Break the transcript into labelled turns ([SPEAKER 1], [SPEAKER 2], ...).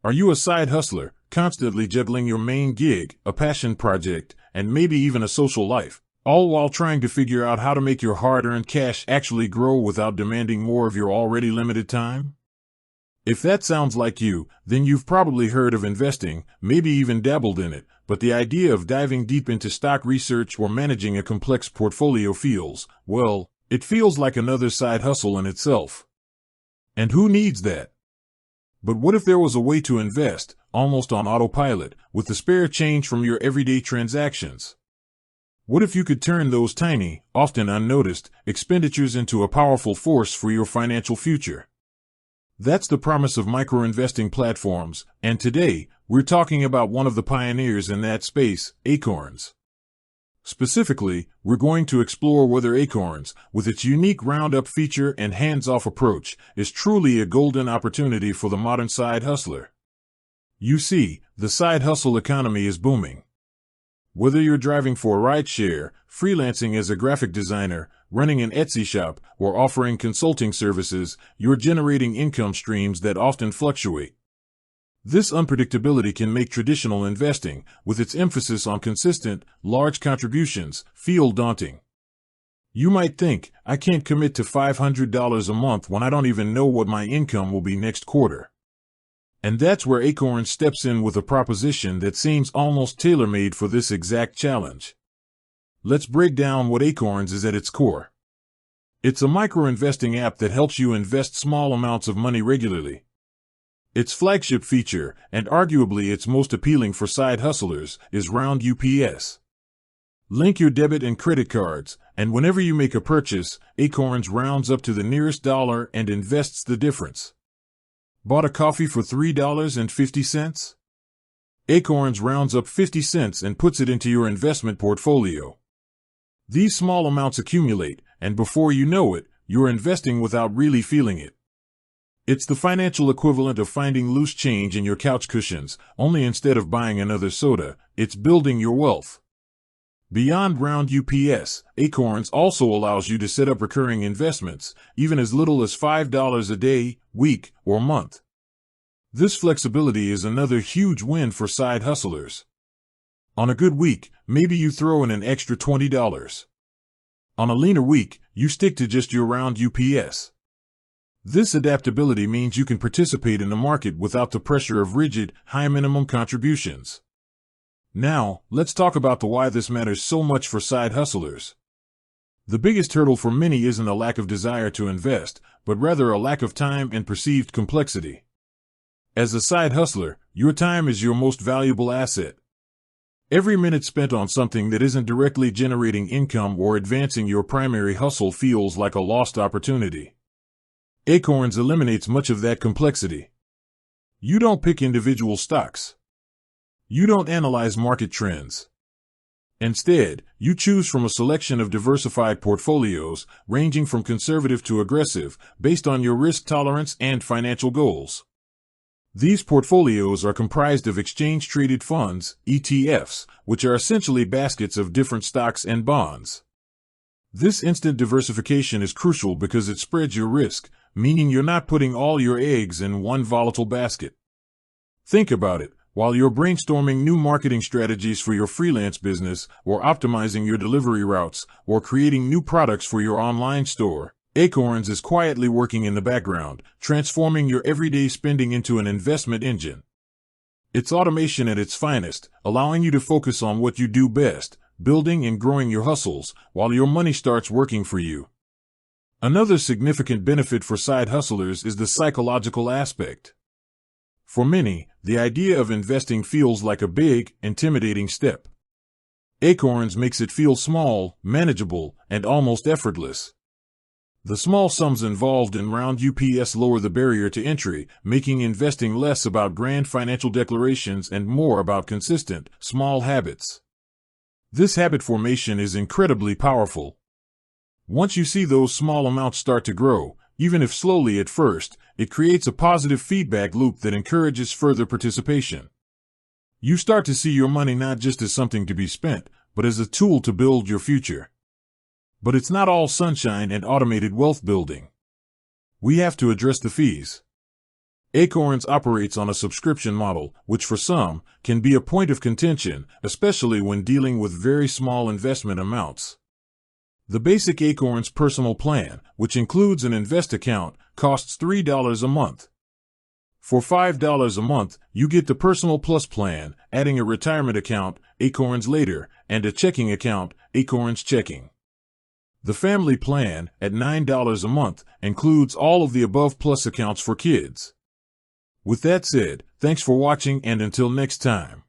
[SPEAKER 1] Are you a side hustler, constantly juggling your main gig, a passion project, and maybe even a social life, all while trying to figure out how to make your hard-earned cash actually grow without demanding more of your already limited time? If that sounds like you, then you've probably heard of investing, maybe even dabbled in it, but the idea of diving deep into stock research or managing a complex portfolio feels, well, it feels like another side hustle in itself. And who needs that? But what if there was a way to invest, almost on autopilot, with the spare change from your everyday transactions? What if you could turn those tiny, often unnoticed, expenditures into a powerful force for your financial future? That's the promise of micro-investing platforms, and today, we're talking about one of the pioneers in that space, Acorns. Specifically, we're going to explore whether Acorns, with its unique roundup feature and hands-off approach, is truly a golden opportunity for the modern side hustler. You see, the side hustle economy is booming. Whether you're driving for a rideshare, freelancing as a graphic designer, running an Etsy shop, or offering consulting services, you're generating income streams that often fluctuate. This unpredictability can make traditional investing, with its emphasis on consistent, large contributions, feel daunting. You might think, I can't commit to $500 a month when I don't even know what my income will be next quarter. And that's where Acorns steps in with a proposition that seems almost tailor-made for this exact challenge. Let's break down what Acorns is at its core. It's a micro-investing app that helps you invest small amounts of money regularly. Its flagship feature, and arguably its most appealing for side hustlers, is roundups. Link your debit and credit cards, and whenever you make a purchase, Acorns rounds up to the nearest dollar and invests the difference. Bought a coffee for $3.50? Acorns rounds up 50 cents and puts it into your investment portfolio. These small amounts accumulate, and before you know it, you're investing without really feeling it. It's the financial equivalent of finding loose change in your couch cushions, only instead of buying another soda, it's building your wealth. Beyond roundups, Acorns also allows you to set up recurring investments, even as little as $5 a day, week, or month. This flexibility is another huge win for side hustlers. On a good week, maybe you throw in an extra $20. On a leaner week, you stick to just your roundups. This adaptability means you can participate in the market without the pressure of rigid, high minimum contributions. Now, let's talk about the why this matters so much for side hustlers. The biggest hurdle for many isn't a lack of desire to invest, but rather a lack of time and perceived complexity. As a side hustler, your time is your most valuable asset. Every minute spent on something that isn't directly generating income or advancing your primary hustle feels like a lost opportunity. Acorns eliminates much of that complexity. You don't pick individual stocks. You don't analyze market trends. Instead, you choose from a selection of diversified portfolios, ranging from conservative to aggressive, based on your risk tolerance and financial goals. These portfolios are comprised of exchange-traded funds, ETFs, which are essentially baskets of different stocks and bonds. This instant diversification is crucial because it spreads your risk, meaning you're not putting all your eggs in one volatile basket. Think about it. While you're brainstorming new marketing strategies for your freelance business, or optimizing your delivery routes, or creating new products for your online store, Acorns is quietly working in the background, transforming your everyday spending into an investment engine. It's automation at its finest, allowing you to focus on what you do best, building and growing your hustles, while your money starts working for you. Another significant benefit for side hustlers is the psychological aspect. For many, the idea of investing feels like a big, intimidating step. Acorns makes it feel small, manageable, and almost effortless. The small sums involved in roundups lower the barrier to entry, making investing less about grand financial declarations and more about consistent, small habits. This habit formation is incredibly powerful. Once you see those small amounts start to grow, even if slowly at first, it creates a positive feedback loop that encourages further participation. You start to see your money not just as something to be spent, but as a tool to build your future. But it's not all sunshine and automated wealth building. We have to address the fees. Acorns operates on a subscription model, which for some can be a point of contention, especially when dealing with very small investment amounts. The basic Acorns personal plan, which includes an invest account, costs $3 a month. For $5 a month, you get the Personal Plus plan, adding a retirement account, Acorns Later, and a checking account, Acorns Checking. The Family plan, at $9 a month, includes all of the above plus accounts for kids. With that said, thanks for watching and until next time.